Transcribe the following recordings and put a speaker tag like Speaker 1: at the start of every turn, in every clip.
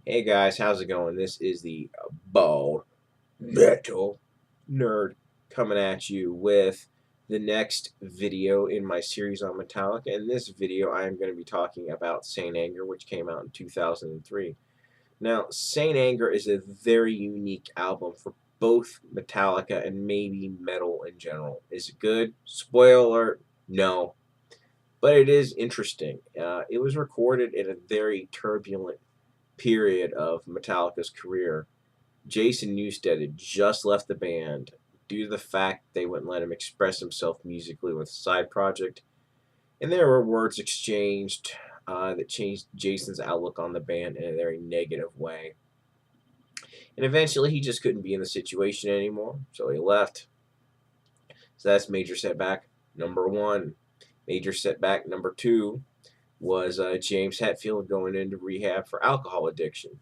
Speaker 1: Hey guys, how's it going? This is the Bald Metal Nerd coming at you with the next video in my series on Metallica. In this video, I am going to be talking about Saint Anger, which came out in 2003. Now, Saint Anger is a very unique album for both Metallica and maybe metal in general. Is it good? Spoiler alert, no. But it is interesting. It was recorded in a very turbulent period of Metallica's career. Jason Newsted had just left the band due to the fact they wouldn't let him express himself musically with a side project, and there were words exchanged that changed Jason's outlook on the band in a very negative way. And eventually, he just couldn't be in the situation anymore, so he left. So that's major setback number one. Major setback number two was James Hetfield going into rehab for alcohol addiction.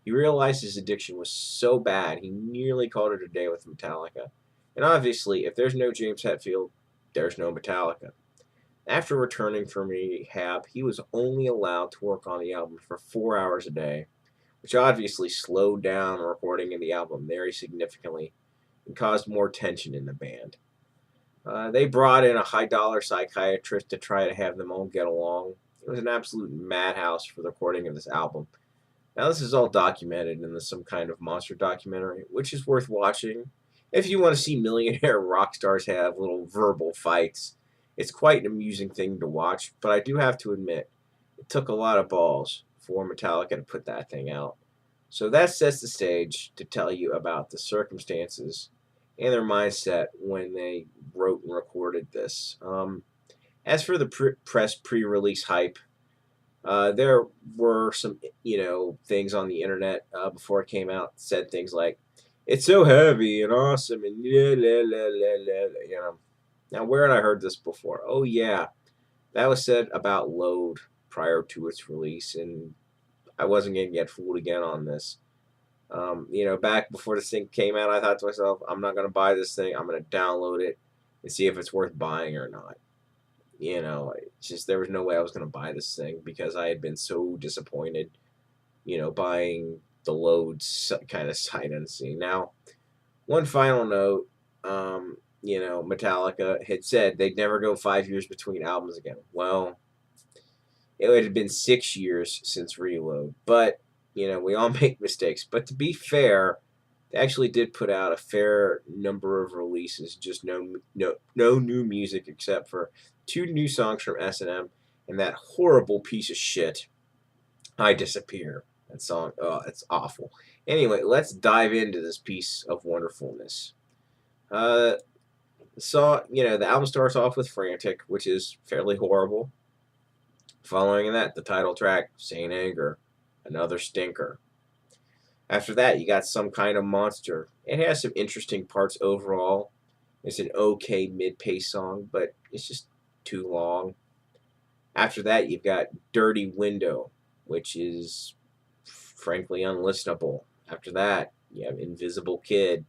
Speaker 1: He realized his addiction was so bad he nearly called it a day with Metallica. And obviously, if there's no James Hetfield, there's no Metallica. After returning from rehab, he was only allowed to work on the album for 4 hours a day, which obviously slowed down recording of the album very significantly and caused more tension in the band. They brought in a high dollar psychiatrist to try to have them all get along. It was an absolute madhouse for the recording of this album. Now, this is all documented in some kind of monster documentary, which is worth watching. If you want to see millionaire rock stars have little verbal fights, it's quite an amusing thing to watch, but I do have to admit, it took a lot of balls for Metallica to put that thing out. So that sets the stage to tell you about the circumstances and their mindset when they wrote and recorded this. As for the press pre-release hype, there were some, things on the internet before it came out said things like, "It's so heavy and awesome," and la la la la la. Now, where had I heard this before? Oh yeah, that was said about Load prior to its release, and I wasn't gonna get fooled again on this. Back before this thing came out, I thought to myself, I'm not gonna buy this thing. I'm gonna download it and see if it's worth buying or not. It's just there was no way I was going to buy this thing because I had been so disappointed, buying the Loads kind of sight unseen. Now, one final note, Metallica had said they'd never go 5 years between albums again. Well, it had been 6 years since Reload, but, we all make mistakes. But to be fair, they actually did put out a fair number of releases, just no new music except for two new songs from S&M and that horrible piece of shit, I Disappear. That song, oh, it's awful. Anyway, let's dive into this piece of wonderfulness. Uh, the album starts off with Frantic, which is fairly horrible. Following that, the title track, Saint Anger, another stinker. After that, you got Some Kind of Monster. It has some interesting parts overall. It's an okay mid-pace song, but it's just too long. After that, you've got Dirty Window, which is frankly unlistenable. After that, you have Invisible Kid.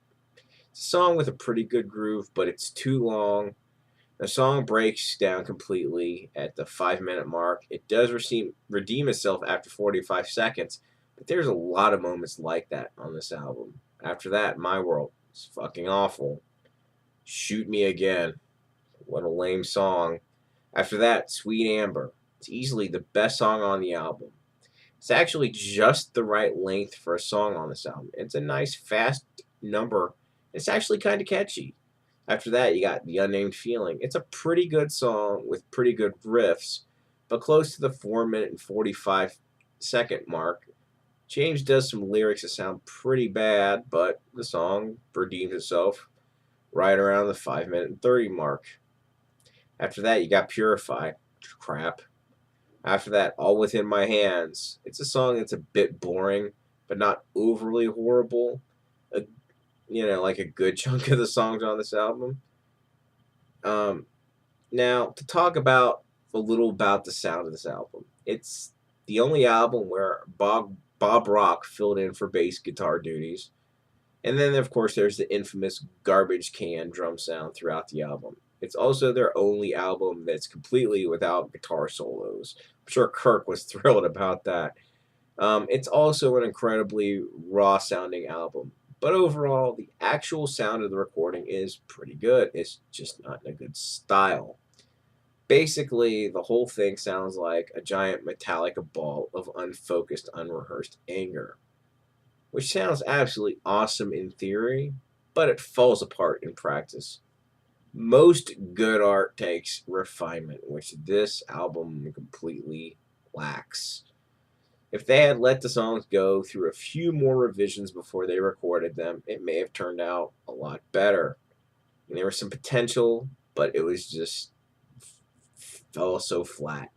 Speaker 1: It's a song with a pretty good groove, but it's too long. The song breaks down completely at the 5 minute mark. It does redeem itself after 45 seconds, but there's a lot of moments like that on this album. After that, My World is fucking awful. Shoot Me Again. What a lame song. After that, Sweet Amber. It's easily the best song on the album. It's actually just the right length for a song on this album. It's a nice, fast number. It's actually kind of catchy. After that, you got The Unnamed Feeling. It's a pretty good song with pretty good riffs, but close to the 4 minute and 45 second mark. James does some lyrics that sound pretty bad, but the song redeems itself right around the 5 minute and 30 mark. After that, you got Purify. Crap. After that, All Within My Hands. It's a song that's a bit boring, but not overly horrible. A, like a good chunk of the songs on this album. Um, Now, to talk about a little about the sound of this album, it's the only album where Bob Rock filled in for bass guitar duties. And then, of course, there's the infamous garbage can drum sound throughout the album. It's also their only album that's completely without guitar solos. I'm sure Kirk was thrilled about that. It's also an incredibly raw sounding album. But overall, the actual sound of the recording is pretty good. It's just not in a good style. Basically, the whole thing sounds like a giant Metallica ball of unfocused, unrehearsed anger, which sounds absolutely awesome in theory, but it falls apart in practice. Most good art takes refinement, which this album completely lacks. If they had let the songs go through a few more revisions before they recorded them, it may have turned out a lot better. And there was some potential, but it was just fell so flat.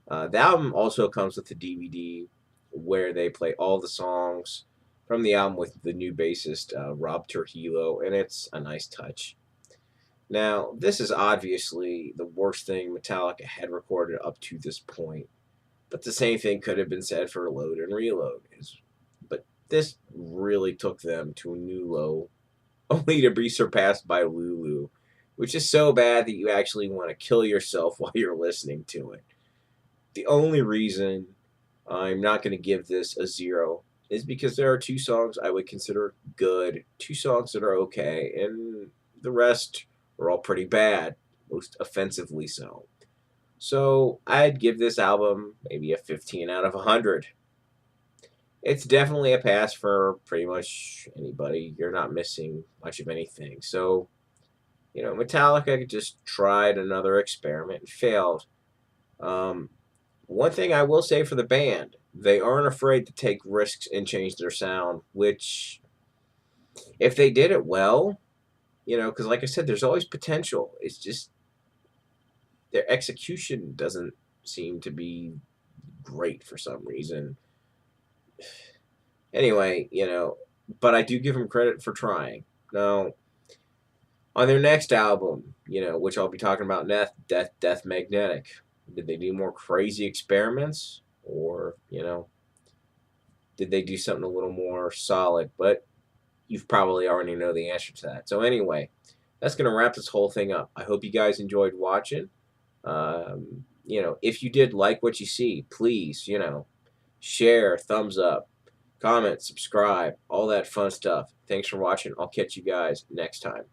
Speaker 1: The album also comes with a DVD where they play all the songs from the album with the new bassist Rob Trujillo, and it's a nice touch. Now, this is obviously the worst thing Metallica had recorded up to this point, but the same thing could have been said for Load and Reload. But this really took them to a new low, only to be surpassed by Lulu, which is so bad that you actually want to kill yourself while you're listening to it. The only reason I'm not going to give this a 0 is because there are two songs I would consider good, two songs that are okay, and the rest are all pretty bad, most offensively so. So I'd give this album maybe a 15 out of 100. It's definitely a pass for pretty much anybody. You're not missing much of anything. So, Metallica just tried another experiment and failed. Um, One thing I will say for the band, they aren't afraid to take risks and change their sound, which, if they did it well, because like I said, there's always potential. It's just their execution doesn't seem to be great for some reason. Anyway, but I do give them credit for trying. Now, on their next album, which I'll be talking about next, Death Magnetic, did they do more crazy experiments? Or, did they do something a little more solid? But you've probably already know the answer to that. So anyway, that's going to wrap this whole thing up. I hope you guys enjoyed watching. If you did like what you see, please, share, thumbs up, comment, subscribe, all that fun stuff. Thanks for watching. I'll catch you guys next time.